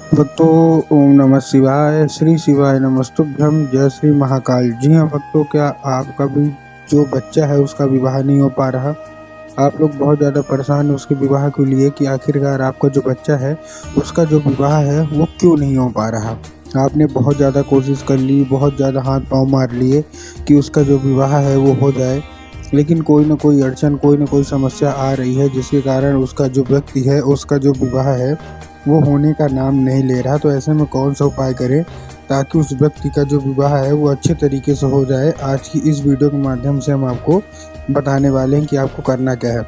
भक्तों, ओम नमः शिवाय, श्री शिवाय नमस्तुभ्यं, जय श्री महाकाल। जी हाँ भक्तों, क्या आपका भी जो बच्चा है उसका विवाह नहीं हो पा रहा? आप लोग बहुत ज़्यादा परेशान हैं उसके विवाह के लिए कि आखिरकार आपका जो बच्चा है उसका जो विवाह है वो क्यों नहीं हो पा रहा। आपने बहुत ज़्यादा कोशिश कर ली, बहुत ज़्यादा हाथ पाँव मार लिए कि उसका जो विवाह है वो हो जाए, लेकिन कोई ना कोई अड़चन, कोई ना कोई समस्या आ रही है जिसके कारण उसका जो व्यक्ति है, उसका जो विवाह है वो होने का नाम नहीं ले रहा। तो ऐसे में कौन सा उपाय करें ताकि उस व्यक्ति का जो विवाह है वो अच्छे तरीके से हो जाए। आज की इस वीडियो के माध्यम से हम आपको बताने वाले हैं कि आपको करना क्या है।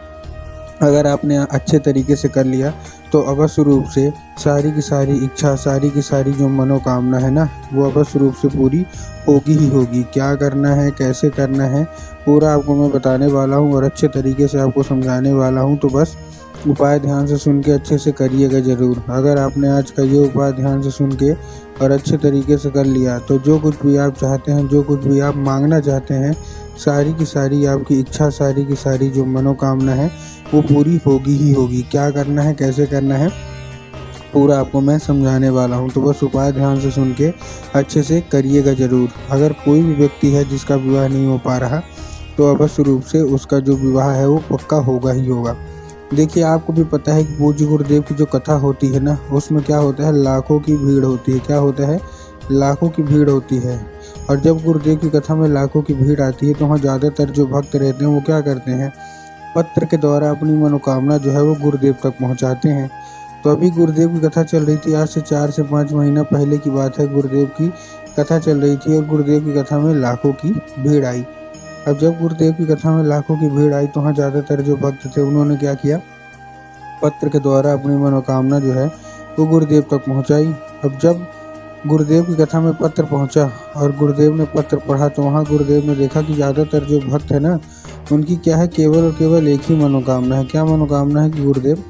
अगर आपने अच्छे तरीके से कर लिया तो अवश्य रूप से सारी की सारी इच्छा, सारी की सारी जो मनोकामना है ना, वो अवश्य रूप से पूरी होगी ही होगी। क्या करना है, कैसे करना है, पूरा आपको मैं बताने वाला हूँ और अच्छे तरीके से आपको समझाने वाला हूँ। तो बस उपाय ध्यान से सुन के अच्छे से करिएगा ज़रूर। अगर आपने आज का ये उपाय ध्यान से सुन के और अच्छे तरीके से कर लिया तो जो कुछ भी आप चाहते हैं, जो कुछ भी आप मांगना चाहते हैं, सारी की सारी आपकी इच्छा, सारी की सारी जो मनोकामना है वो पूरी होगी ही होगी। क्या करना है, कैसे करना है, पूरा आपको मैं समझाने वाला हूँ। तो बस उपाय ध्यान से सुन के अच्छे से करिएगा ज़रूर। अगर कोई भी व्यक्ति है जिसका विवाह नहीं हो पा रहा तो अवश्य रूप से उसका जो विवाह है वो पक्का होगा ही होगा। देखिए, आपको भी पता है कि पूज्य गुरुदेव की जो कथा होती है ना, उसमें क्या होता है, लाखों की भीड़ होती है। क्या होता है, लाखों की भीड़ होती है। और जब गुरुदेव की कथा में लाखों की भीड़ आती है तो वहाँ ज़्यादातर जो भक्त रहते हैं वो क्या करते हैं, पत्र के द्वारा अपनी मनोकामना जो है वो गुरुदेव तक पहुँचाते हैं। तो अभी गुरुदेव की कथा चल रही थी, आज से 4 से 5 महीना पहले की बात है। गुरुदेव की कथा चल रही थी और गुरुदेव की कथा में लाखों की भीड़ आई। अब जब गुरुदेव की कथा में लाखों की भीड़ आई तो वहाँ ज़्यादातर जो भक्त थे उन्होंने क्या किया, पत्र के द्वारा अपनी मनोकामना जो है वो गुरुदेव तक पहुँचाई। अब जब गुरुदेव की कथा में पत्र पहुँचा और गुरुदेव ने पत्र पढ़ा तो वहाँ गुरुदेव ने देखा कि ज़्यादातर जो भक्त है ना, उनकी क्या है, केवल और केवल एक ही मनोकामना है। क्या मनोकामना है कि गुरुदेव,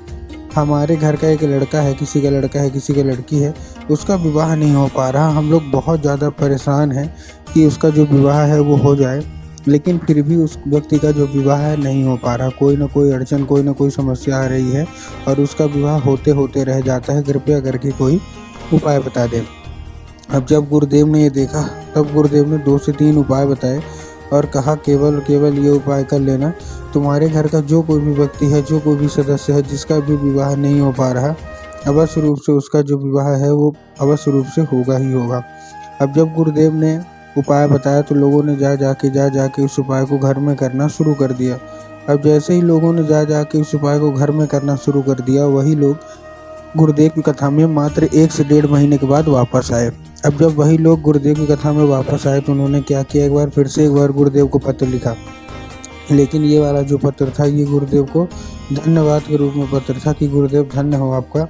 हमारे घर का एक लड़का है, किसी का लड़का है, किसी की लड़की है, उसका विवाह नहीं हो पा रहा। हम लोग बहुत ज़्यादा परेशान हैं कि उसका जो विवाह है वो हो जाए, लेकिन फिर भी उस व्यक्ति का जो विवाह है नहीं हो पा रहा। कोई ना कोई अड़चन, कोई ना कोई समस्या आ रही है और उसका विवाह होते होते रह जाता है। कृपया करके कोई उपाय बता दें। अब जब गुरुदेव ने ये देखा तब गुरुदेव ने 2 से 3 उपाय बताए और कहा, केवल केवल ये उपाय कर लेना, तुम्हारे घर का जो कोई भी व्यक्ति है, जो कोई भी सदस्य है जिसका भी विवाह नहीं हो पा रहा, अवश्य रूप से उसका जो विवाह है वो अवश्य रूप से होगा ही होगा। अब जब गुरुदेव ने उपाय बताया तो लोगों ने जा जाके उस उपाय को घर में करना शुरू कर दिया। अब जैसे ही लोगों ने जा जाके उस उपाय को घर में करना शुरू कर दिया, वही लोग गुरुदेव की कथा में मात्र 1 से 1.5 महीने के बाद वापस आए। अब जब वही लोग गुरुदेव की कथा में वापस आए तो उन्होंने क्या किया, एक बार फिर से एक बार गुरुदेव को पत्र लिखा। लेकिन ये वाला जो पत्र था ये गुरुदेव को धन्यवाद के रूप में पत्र था कि गुरुदेव धन्य हो आपका,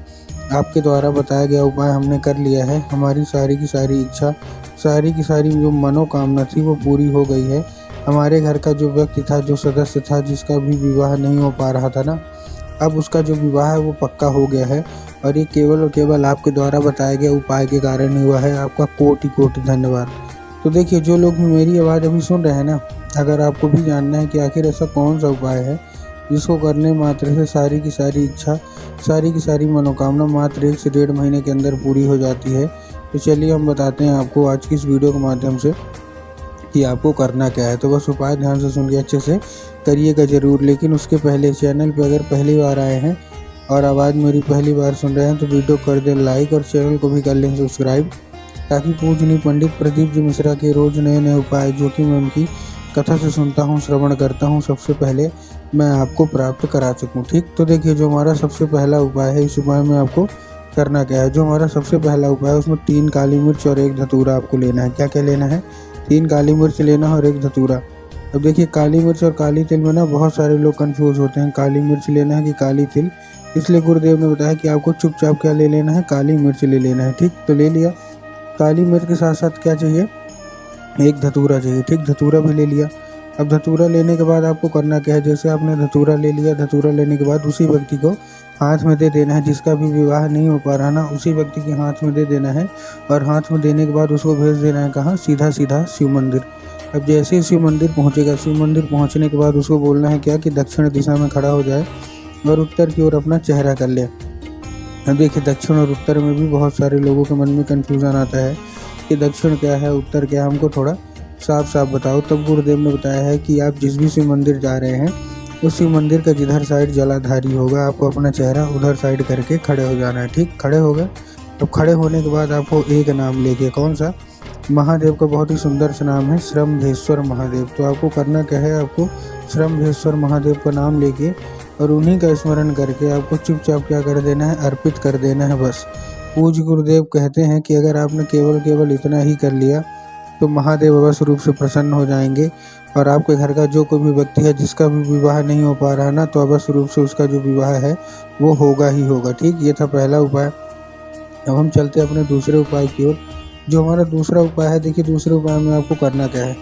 आपके द्वारा बताया गया उपाय हमने कर लिया है, हमारी सारी की सारी इच्छा, सारी की सारी जो मनोकामना थी वो पूरी हो गई है। हमारे घर का जो व्यक्ति था, जो सदस्य था, जिसका भी विवाह नहीं हो पा रहा था ना, अब उसका जो विवाह है वो पक्का हो गया है और ये केवल और केवल आपके द्वारा बताए गए उपाय के कारण ही हुआ है। आपका कोटि कोटि धन्यवाद। तो देखिए, जो लोग भी मेरी आवाज़ अभी सुन रहे हैं ना, अगर आपको भी जानना है कि आखिर ऐसा कौन सा उपाय है जिसको करने मात्र से सारी की सारी इच्छा, सारी की सारी मनोकामना मात्र 1 से 1.5 महीने के अंदर पूरी हो जाती है, तो चलिए हम बताते हैं आपको आज की इस वीडियो के माध्यम से कि आपको करना क्या है। तो बस उपाय ध्यान से सुन के अच्छे से करिएगा ज़रूर। लेकिन उसके पहले चैनल पे अगर पहली बार आए हैं और आवाज़ मेरी पहली बार सुन रहे हैं तो वीडियो कर दें लाइक और चैनल को भी कर लें सब्सक्राइब, ताकि पूजनीय पंडित प्रदीप जी मिश्रा के रोज़ नए नए उपाय जो कि मैं उनकी कथा से सुनता हूँ, श्रवण करता हूँ, सबसे पहले मैं आपको प्राप्त करा सकूँ। ठीक, तो देखिए, जो हमारा सबसे पहला उपाय है, इस उपाय में आपको करना क्या है। जो हमारा सबसे पहला उपाय है उसमें 3 काली मिर्च और 1 धतूरा आपको लेना है। क्या क्या लेना है, 3 काली मिर्च लेना है और 1 धतूरा। अब देखिए, काली मिर्च और काली तिल में ना बहुत सारे लोग कंफ्यूज होते हैं, काली मिर्च लेना है कि काली तिल, इसलिए गुरुदेव ने बताया कि आपको चुपचाप क्या ले लेना है, काली मिर्च ले लेना है। ठीक, तो ले लिया। काली मिर्च के साथ साथ क्या चाहिए, 1 धतूरा चाहिए। ठीक, धतूरा भी ले लिया। अब धतूरा लेने के बाद आपको करना क्या है, जैसे आपने धतूरा ले लिया, धतूरा लेने के बाद उसी व्यक्ति को हाथ में दे देना है, जिसका भी विवाह नहीं हो पा रहा ना, उसी व्यक्ति के हाथ में दे देना है और हाथ में देने के बाद उसको भेज देना है कहाँ, सीधा सीधा शिव मंदिर। अब जैसे ही शिव मंदिर पहुँचेगा, शिव मंदिर पहुँचने के बाद उसको बोलना है क्या कि दक्षिण दिशा में खड़ा हो जाए और उत्तर की ओर अपना चेहरा कर ले। अब देखिए दक्षिण और उत्तर में भी बहुत सारे लोगों के मन में कन्फ्यूज़न आता है कि दक्षिण क्या है, उत्तर क्या है, हमको थोड़ा साफ साफ बताओ। तब गुरुदेव ने बताया है कि आप जिस भी शिव मंदिर जा रहे हैं उस शिव मंदिर का जिधर साइड जलाधारी होगा आपको अपना चेहरा उधर साइड करके खड़े हो जाना है। ठीक, खड़े हो गए। अब खड़े होने के बाद आपको एक नाम लेके, कौन सा, महादेव का बहुत ही सुंदर सा नाम है श्रम्भेश्वर महादेव। तो आपको करना क्या है, आपको श्रम्भेश्वर महादेव का नाम लेके और उन्हीं का स्मरण करके आपको चुपचाप क्या कर देना है, अर्पित कर देना है बस। पूज्य गुरुदेव कहते हैं कि अगर आपने केवल इतना ही कर लिया तो महादेव अवश्य रूप से प्रसन्न हो जाएंगे और आपके घर का जो कोई भी व्यक्ति है जिसका भी विवाह नहीं हो पा रहा ना, तो अवश्य रूप से उसका जो विवाह है वो होगा ही होगा। ठीक, ये था पहला उपाय। अब हम चलते हैं अपने दूसरे उपाय की ओर। जो हमारा दूसरा उपाय है, देखिए दूसरे उपाय में आपको करना क्या है।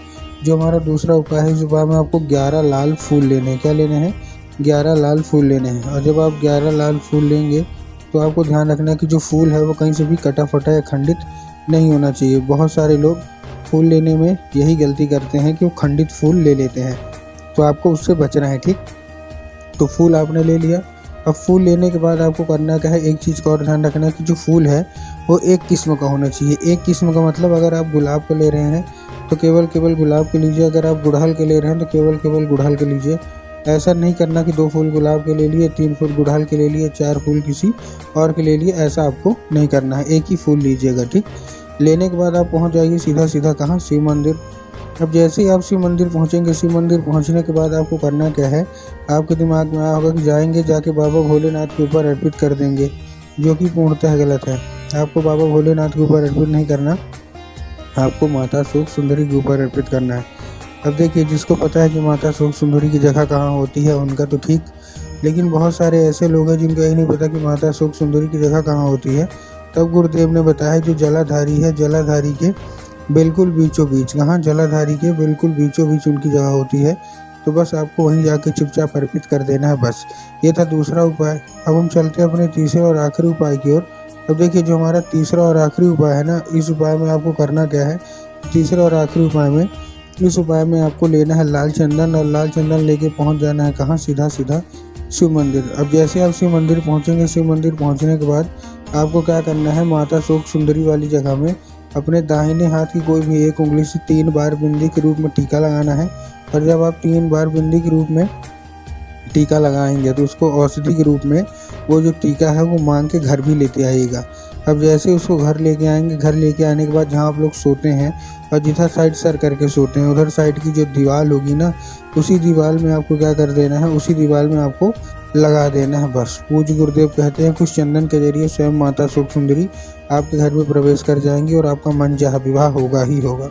जो हमारा दूसरा उपाय है, इस उपाय में आपको 11 लाल फूल लेने हैं। क्या लेने हैं, 11 लाल फूल लेने हैं। और जब आप 11 लाल फूल लेंगे तो आपको ध्यान रखना है कि जो फूल है वो कहीं से भी कटा फटा या खंडित नहीं होना चाहिए। बहुत सारे लोग फूल लेने में यही गलती करते हैं कि वो खंडित फूल ले लेते हैं, तो आपको उससे बचना है। ठीक, तो फूल आपने ले लिया। अब फूल लेने के बाद आपको करना क्या है, एक चीज़ का और ध्यान रखना है कि जो फूल है वो एक किस्म का होना चाहिए। एक किस्म का मतलब अगर आप गुलाब का ले रहे हैं तो केवल गुलाब के लीजिए, अगर आप गुड़हल के ले रहे हैं तो केवल गुड़हल के लीजिए। ऐसा नहीं करना कि 2 फूल गुलाब के ले लिए, 3 फूल गुड़हल के ले लिए, 4 फूल किसी और के ले लिए, ऐसा आपको नहीं करना है। एक ही फूल लीजिएगा। ठीक, लेने के बाद आप पहुंच जाइए सीधा कहाँ, शिव मंदिर। अब जैसे ही आप शिव मंदिर पहुंचेंगे, शिव मंदिर पहुंचने के बाद आपको करना क्या है, आपके दिमाग में आया होगा कि जाएंगे जाके बाबा भोलेनाथ के ऊपर अर्पित कर देंगे, जो कि पूर्णतः गलत है। आपको बाबा भोलेनाथ के ऊपर अर्पित नहीं करना, आपको माता शोक सुंदरी के ऊपर अर्पित करना है। अब देखिए, जिसको पता है कि माता शोक सुंदरी की जगह कहाँ होती है उनका तो ठीक, लेकिन बहुत सारे ऐसे लोग हैं जिनको यही नहीं पता कि माता शोक सुंदरी की जगह कहाँ होती है। तब गुरुदेव ने बताया जो जलाधारी है, जलाधारी के बिल्कुल बीचों बीच, कहाँ, जलाधारी के बिल्कुल बीचों बीच उनकी जगह होती है। तो बस आपको वहीं जाके चुपचाप अर्पित कर देना है बस। ये था दूसरा उपाय। अब हम चलते हैं अपने तीसरे और आखिरी उपाय की ओर। अब देखिए, जो हमारा तीसरा और आखिरी उपाय है ना, इस उपाय में आपको करना क्या है, तीसरे और आखिरी उपाय में, इस उपाय में आपको लेना है लाल चंदन, और लाल चंदन लेके पहुंच जाना है कहाँ, सीधा शिव मंदिर। अब जैसे आप शिव मंदिर पहुंचेंगे, शिव मंदिर पहुंचने के बाद आपको क्या करना है, माता शोक सुंदरी वाली जगह में अपने दाहिने हाथ की कोई भी एक उंगली से 3 बार बिंदी के रूप में टीका लगाना है। और जब आप 3 बार बिंदी के रूप में टीका लगाएंगे तो उसको औषधि के रूप में वो जो टीका है वो मांग के घर भी लेते आइएगा। अब जैसे उसको घर लेके आएंगे, घर लेके आने के बाद जहाँ आप लोग सोते हैं और जिधर साइड सर करके सोते हैं उधर साइड की जो दीवार होगी ना, उसी दीवार में आपको क्या कर देना है, उसी दीवार में आपको लगा देना है बस। पूज्य गुरुदेव कहते हैं कुछ चंदन के जरिए स्वयं माता शोक सुंदरी आपके घर में प्रवेश कर जाएंगी और आपका मन चाहा विवाह होगा ही होगा।